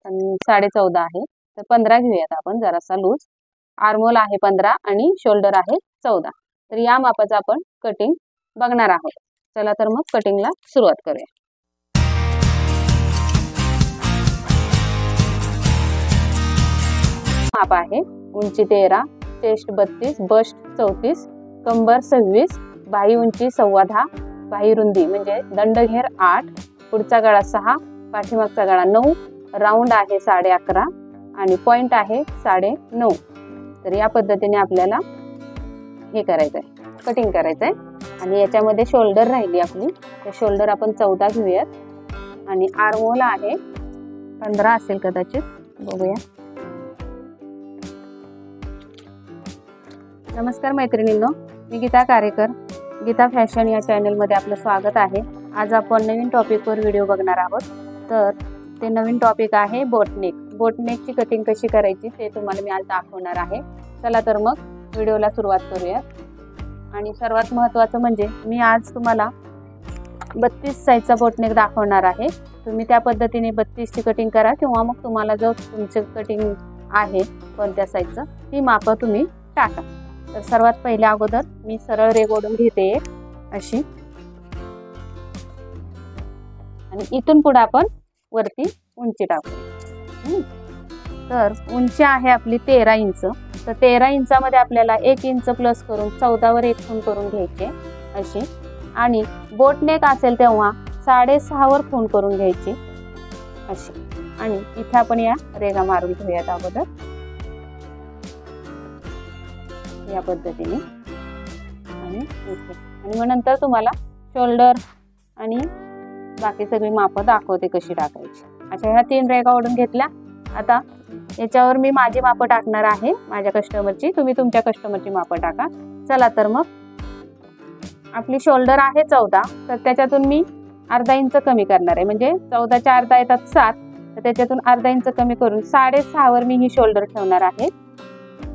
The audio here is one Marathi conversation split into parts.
आणि 14.5 आहे, तर 15 घेऊयात आपण जरासा लूज. आर्महोल आहे 15 आणि शोल्डर आहे 14. तर या मापाचं आपण कटिंग बघणार आहोत. चला तर मग कटिंगला सुरुवात करूया. माप आहे उंची 13, चेस्ट 32, बस्ट 34, कंबर 26, बाही उंची 10.25, बाही रुंदी म्हणजे दंडघेर 8, पुढचा गळा 6, पाठीमागचा गळा 9, राऊंड आहे 11.5 आणि पॉइंट आहे 9.5. तर या पद्धतीने आपल्याला हे करायचं आहे, कटिंग करायचं आहे. आणि याच्यामध्ये शोल्डर राहिली आपली, तर शोल्डर आपण 14 घेऊयात आणि आर्महोल आहे 15 असेल कदाचित, बघूया. नमस्कार मैत्रिणींनो, मी गीता कारेकर. गीता फॅशन या चॅनलमध्ये आपलं स्वागत आहे. आज आपण नवीन टॉपिकवर व्हिडिओ बघणार आहोत. तर ते नवीन टॉपिक आहे बोटनेक. बोटनेकची कटिंग कशी करायची ते तुम्हाला मी आज दाखवणार आहे. चला तर मग व्हिडिओला सुरुवात करूया. आणि सर्वात महत्त्वाचं म्हणजे मी आज तुम्हाला 32 साईजचा बोटनेक दाखवणार आहे. तुम्ही त्या पद्धतीने 32ची कटिंग करा किंवा मग तुम्हाला जो तुमचं कटिंग आहे कोणत्या साईजचं ती मापं तुम्ही टाका. तर सर्वात पहिल्या अगोदर मी सरळ रेघ ओढून घेते अशी, आणि इथून पुढे आपण वरती उंची टाकू. तर उंची आहे आपली 13 इंच. तर 13 इंचामध्ये आपल्याला 1 इंच प्लस करून 14 वर 1 खूण करून घ्यायचे अशी. आणि बोटनेक असेल तेव्हा 6.5 वर खूण करून घ्यायची अशी. आणि इथे आपण या रेघा मारून घेऊयात अगोदर या पद्धतीने. आणि इथे आणि मग नंतर तुम्हाला शोल्डर आणि बाकी सगळी मापं दाखवते कशी टाकायची. अशा ह्या 3 रेघा ओढून घेतल्या. आता याच्यावर मी माझी मापं टाकणार आहे, माझ्या कस्टमरची. तुम्ही तुमच्या कस्टमरची मापं टाका. चला तर मग आपली शोल्डर आहे 14, तर त्याच्यातून मी अर्धा इंच कमी करणार आहे. म्हणजे 14च्या अर्धा येतात 7, तर त्याच्यातून अर्धा इंच कमी करून 6.5 वर मी ही शोल्डर ठेवणार आहे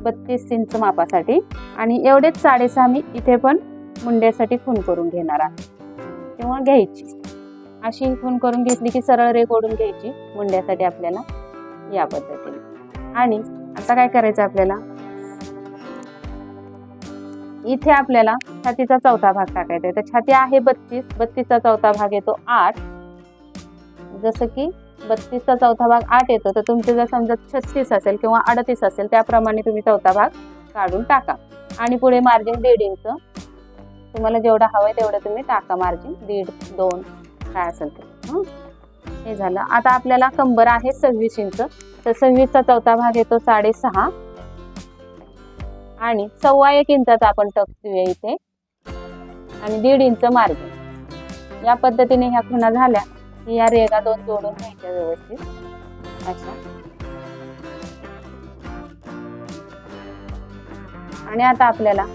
32 इंच मापासाठी. आणि एवढेच 6.5 मी इथे पण मुंड्यासाठी खूण करून घेणार आहे किंवा घ्यायची. अशी खूण करून घेतली की सरळ रेघ ओढून घ्यायची मुंड्यासाठी आपल्याला या पद्धतीने. आणि आता काय करायचं आपल्याला, इथे आपल्याला छातीचा चौथा भाग टाकायचा आहे. तर छाती आहे 32, 32चा चौथा भाग येतो 8. जसं की 32चा चौथा भाग 8 येतो, तर तुमचे जर समजा 36 असेल किंवा 38 असेल त्याप्रमाणे तुम्ही चौथा भाग काढून टाका. आणि पुढे मार्जिन 1.5 इंच तुम्हाला जेवढं हवं आहे तेवढं तुम्ही टाका. मार्जिन 1.5, 2 काय असेल ते. हे झालं. आता आपल्याला कंबर आहे 26 इंच. तर 26चा चौथा भाग येतो 6.5 आणि 1.25 इंचाचा आपण टक देऊया इथे आणि 1.5 इंच मार्जिन. या पद्धतीने ह्या खुणा झाल्या की या रेघा 2 जोडून घ्यायच्या व्यवस्थित अशा. आणि आता आपल्याला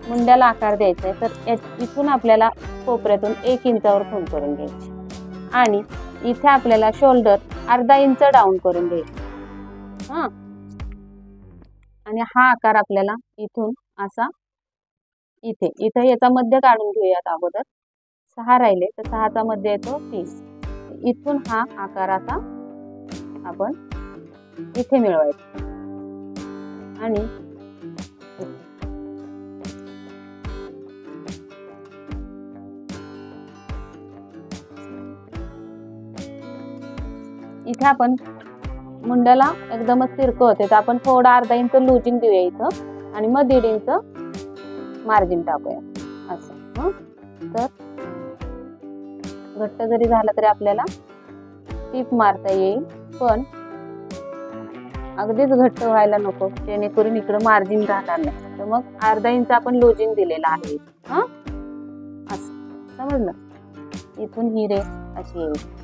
मुंड्याला आकार द्यायचा आहे. तर इथून आपल्याला कोपऱ्यातून 1 इंचावर खूण करून घ्यायची आणि इथे आपल्याला शोल्डर अर्धा इंच डाऊन करून घ्यायची. आणि हा आकार आपल्याला इथून असा इथे याचा मध्य काढून घेऊयात अगोदर. 6 राहिले तर 6चा मध्य येतो 30. इथून हा आकार असा आपण इथे मिळवायचा. आणि इथे आपण मुंड्याला एकदमच तिरकं होते, तर आपण थोडा अर्धा इंच लूजिंग देऊया इथं आणि मग 1.5 इंच मार्जिन टाकूया असं. तर घट्ट जरी झाला तरी आपल्याला टीप मारता येईल, पण अगदीच घट्ट व्हायला नको जेणेकरून इकडं मार्जिन राहणार नाही. तर मग अर्धा इंच आपण लूजिंग दिलेला आहे असं. समजलं. इथून ही रेघ अशी येईल.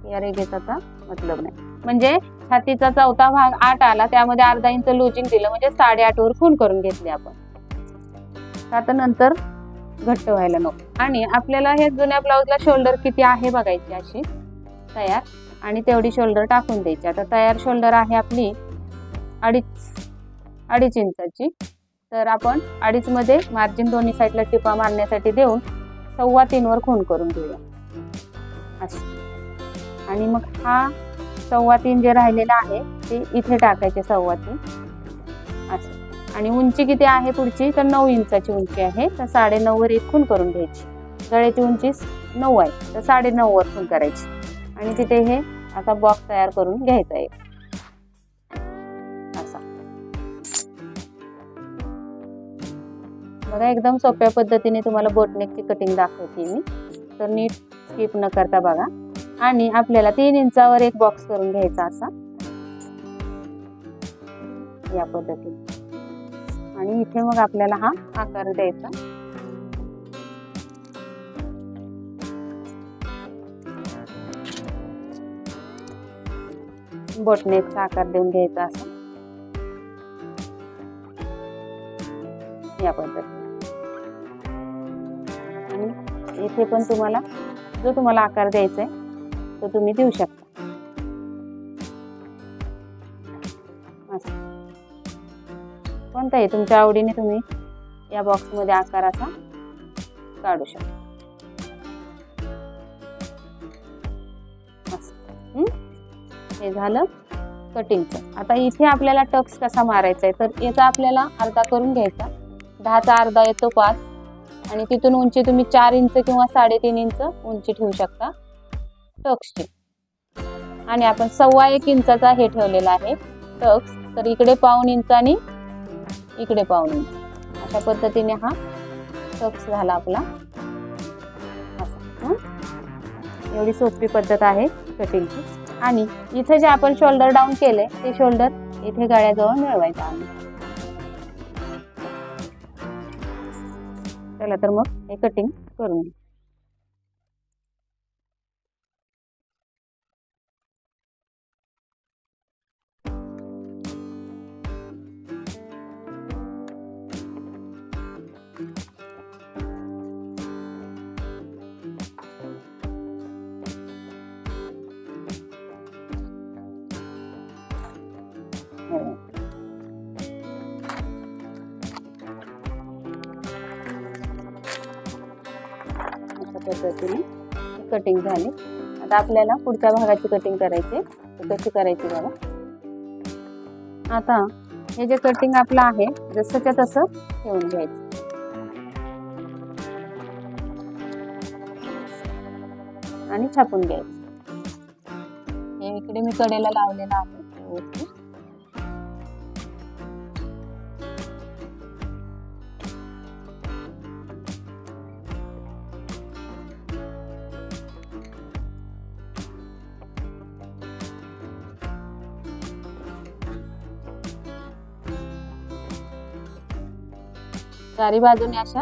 या रेघेचा मतलब नाही. म्हणजे छातीचा चौथा भाग 8 आला, त्यामध्ये अर्धा इंच लूजिंग दिलं म्हणजे 8.5 वर खूण करून घेतली आपण. आता नंतर घट्ट व्हायला नको. आणि आपल्याला हे जुन्या ब्लाउजला शोल्डर किती आहे बघायची अशी तयार, आणि तेवढी शोल्डर टाकून द्यायची. आता तयार शोल्डर आहे आपली 2.5 इंचाची. तर आपण 2.5 मध्ये मार्जिन दोन्ही साईडला टिपा मारण्यासाठी देऊन 3.25 वर खूण करून घेऊया अशी. आणि मग हा 3.25 जे राहिलेला आहे ते इथे टाकायचे 3.25 असं. आणि उंची किती आहे पुढची, तर 9 इंचाची उंची आहे, तर 9.5 वर एक खूण करून घ्यायची. गळ्याची उंची 9 आहे, तर 9.5 वर खूण करायची. आणि तिथे हे असा बॉक्स तयार करून घ्यायचा आहे असा. बघा एकदम सोप्या पद्धतीने तुम्हाला बोटनेकची कटिंग दाखवते मी, तर नीट स्किप न करता बघा. आणि आपल्याला 3 इंचावर एक बॉक्स करून घ्यायचा असा या पद्धतीने. आणि इथे मग आपल्याला हा आकार द्यायचा. बोटनेकचा आकार देऊन घ्यायचा असा या पद्धतीने. आणि इथे पण तुम्हाला जो तुम्हाला आकार द्यायचा आहे तो तुम्ही देऊ शकता असं. कोणताही तुमच्या आवडीने तुम्ही या बॉक्स मध्ये आकार असा काढू शकता असं. हे झालं कटिंगचं. आता इथे आपल्याला टक्स कसा मारायचा आहे, तर याचा आपल्याला अर्धा करून घ्यायचा. 10चा अर्धा येतो 5. आणि तिथून उंची तुम्ही 4 इंच किंवा 3.5 इंच उंची ठेवू शकता टक्सची. आणि आपण 1.25 इंचाचा हे ठेवलेला आहे टक्स, तर इकडे 1.25 इंच आणि इकडे 1.25 इंच अशा पद्धतीने हा टक्स झाला आपला असा. एवढी सोपी पद्धत आहे कटिंगची. आणि इथे जे आपण शोल्डर डाऊन केले ते शोल्डर इथे गळ्याजवळ मिळवायचं आहे. चला तर मग हे कटिंग करून घेऊ. पद्धतीने कटिंग झाली. आता आपल्याला पुढच्या भागाची कटिंग करायची, तर कशी करायची बघा. आता हे जे कटिंग आपलं आहे जसंच्या तसं ठेवून घ्यायचं आणि छापून घ्यायचं. हे इकडे मी कडेला लावलेलं आहे. चारी बाजूने अशा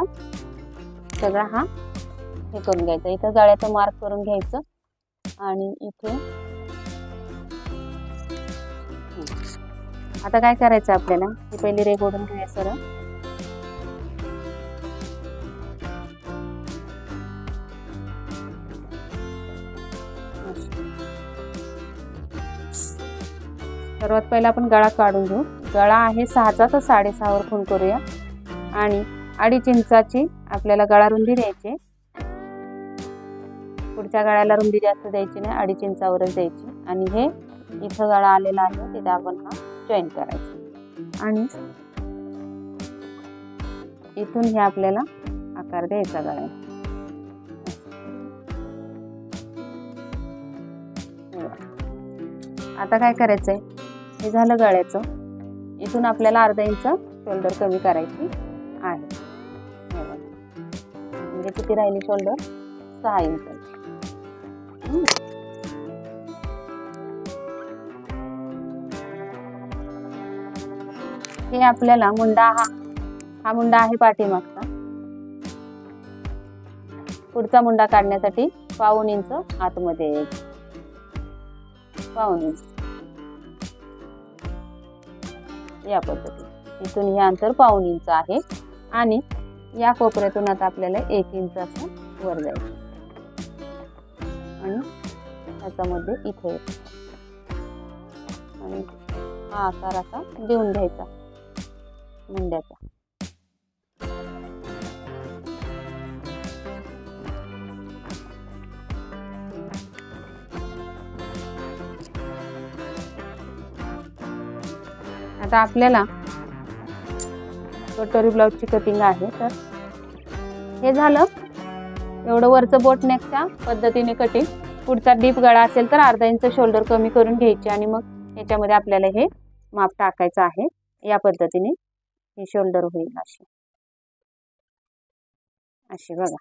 सगळा हा हे करून घ्यायचा. इथं गळ्याचं मार्क करून घ्यायचं. आणि इथे आता काय करायचं आपल्याला, ही पहिली रेघ ओढून घेऊया सरळ. सर्वात पहिला आपण गळा काढून घेऊ. गळा आहे 6चा, तर 6.5 वर खूण करूया. आणि 2.5 इंचाची आपल्याला गळा रुंदी द्यायची. पुढच्या गळ्याला रुंदी जास्त द्यायची नाही, 2.5 इंचावरच द्यायची. आणि हे इथं गळा आलेला आहे तिथे आपण हा जॉईन करायचा. आणि इथून हे आपल्याला आकार द्यायचा गळ्याला. आता काय करायचंय, हे झालं गळ्याचं. इथून आपल्याला अर्धा इंच शोल्डर कमी करायची आहे. म्हणजे किती राहिली शोल्डर, 6 इंच. हे आपल्याला मुंडा हा मुंडा आहे पाठीमागचा. पुढचा मुंडा काढण्यासाठी 1.25 इंच आतमध्ये यायचं. 1.25 इंच या पद्धतीने. इथून हे अंतर 1.25 इंच आहे. आणि या कोपऱ्यातून आता आपल्याला 1 इंच असं वर जायचं. आणि ह्याच्यामध्ये इथे येतो. आणि हा आकार असा देऊन घ्यायचा मुंड्याचा. आता आपल्याला कटोरी ब्लाउजची कटिंग आहे. तर हे झालं एवढं वरचं बोट नेकच्या पद्धतीने कटिंग. पुढचा डीप गळा असेल तर अर्धा इंच शोल्डर कमी करून घ्यायचे आणि मग याच्यामध्ये आपल्याला हे माप टाकायचं आहे. या पद्धतीने ही शोल्डर होईल अशी बघा.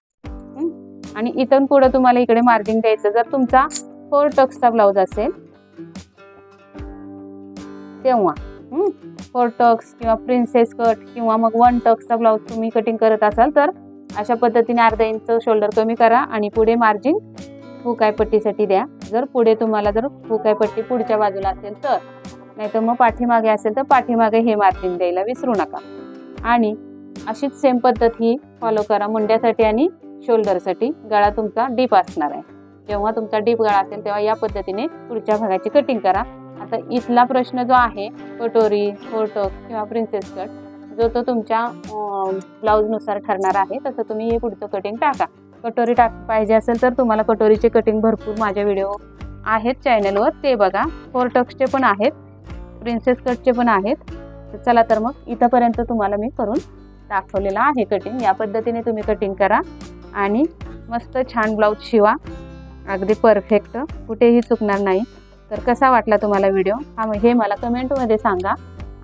आणि इथून पुढे तुम्हाला इकडे मार्जिन द्यायचं. जर तुमचा 4 टक्सचा ब्लाउज असेल तेव्हा 4 टक्स किंवा प्रिन्सेस कट किंवा मग 1 टक्सचा ब्लाउज तुम्ही कटिंग करत असाल तर अशा पद्धतीने अर्धा इंच शोल्डर कमी करा आणि पुढे मार्जिन हुकाय पट्टीसाठी द्या. जर पुढे तुम्हाला जर हुकाय पट्टी पुढच्या बाजूला असेल तर, नाहीतर मग पाठीमागे असेल तर पाठीमागे हे मार्जिन द्यायला विसरू नका. आणि अशीच सेम पद्धत ही फॉलो करा मुंड्यासाठी आणि शोल्डरसाठी. गळा तुमचा डीप असणार आहे. जेव्हा तुमचा डीप गळा असेल तेव्हा या पद्धतीने पुढच्या भागाची कटिंग करा. आता इथला प्रश्न जो आहे कटोरी, 4 टक्स किंवा प्रिन्सेस कट, जो तो तुमच्या ब्लाऊजनुसार ठरणार आहे. तसं तुम्ही हे पुढचं कटिंग टाका. कटोरी पाहिजे असेल तर तुम्हाला कटोरीचे कटिंग भरपूर माझे व्हिडिओ आहेत चॅनलवर, ते बघा. 4 टक्सचे पण आहेत, प्रिन्सेस कटचे पण आहेत. चला तर मग इथंपर्यंत तुम्हाला मी करून दाखवलेलं आहे कटिंग. या पद्धतीने तुम्ही कटिंग करा आणि मस्त छान ब्लाऊज शिवा. अगदी परफेक्ट, कुठेही चुकणार नाही. तर कसा वाटला तुम्हाला व्हिडिओ हे मला कमेंटमध्ये सांगा.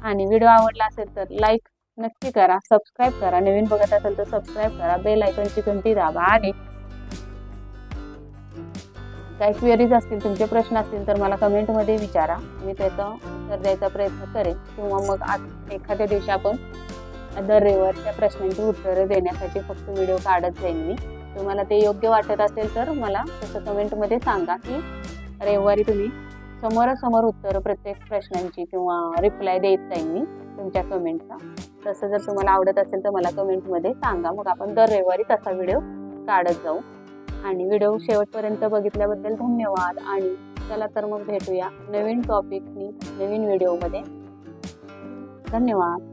आणि व्हिडिओ आवडला असेल तर लाईक नक्की करा, सबस्क्राईब करा. नवीन बघत असेल तर सबस्क्राईब करा, बेल आयकॉनची घंटी दाबा. आणि काही क्वेरीज असतील, तुमचे प्रश्न असतील तर मला कमेंटमध्ये विचारा. मी त्याचं उत्तर द्यायचा प्रयत्न करेन. किंवा मग आज एखाद्या दिवशी आपण दर रविवारी त्या प्रश्नांची उत्तरं देण्यासाठी फक्त व्हिडिओ काढत जाईन मी. तुम्हाला ते योग्य वाटत असेल तर मला तसं कमेंटमध्ये सांगा की रविवारी तुम्ही समोरासमोर उत्तरं प्रत्येक प्रश्नांची किंवा रिप्लाय देत जाईन मी तुमच्या कमेंटचा. तसं जर तुम्हाला आवडत असेल तर मला कमेंटमध्ये सांगा. मग आपण दर रविवारी तसा व्हिडिओ काढत जाऊ. आणि व्हिडिओ शेवटपर्यंत बघितल्याबद्दल धन्यवाद. आणि चला तर मग भेटूया नवीन टॉपिकनी नवीन व्हिडिओमध्ये. धन्यवाद.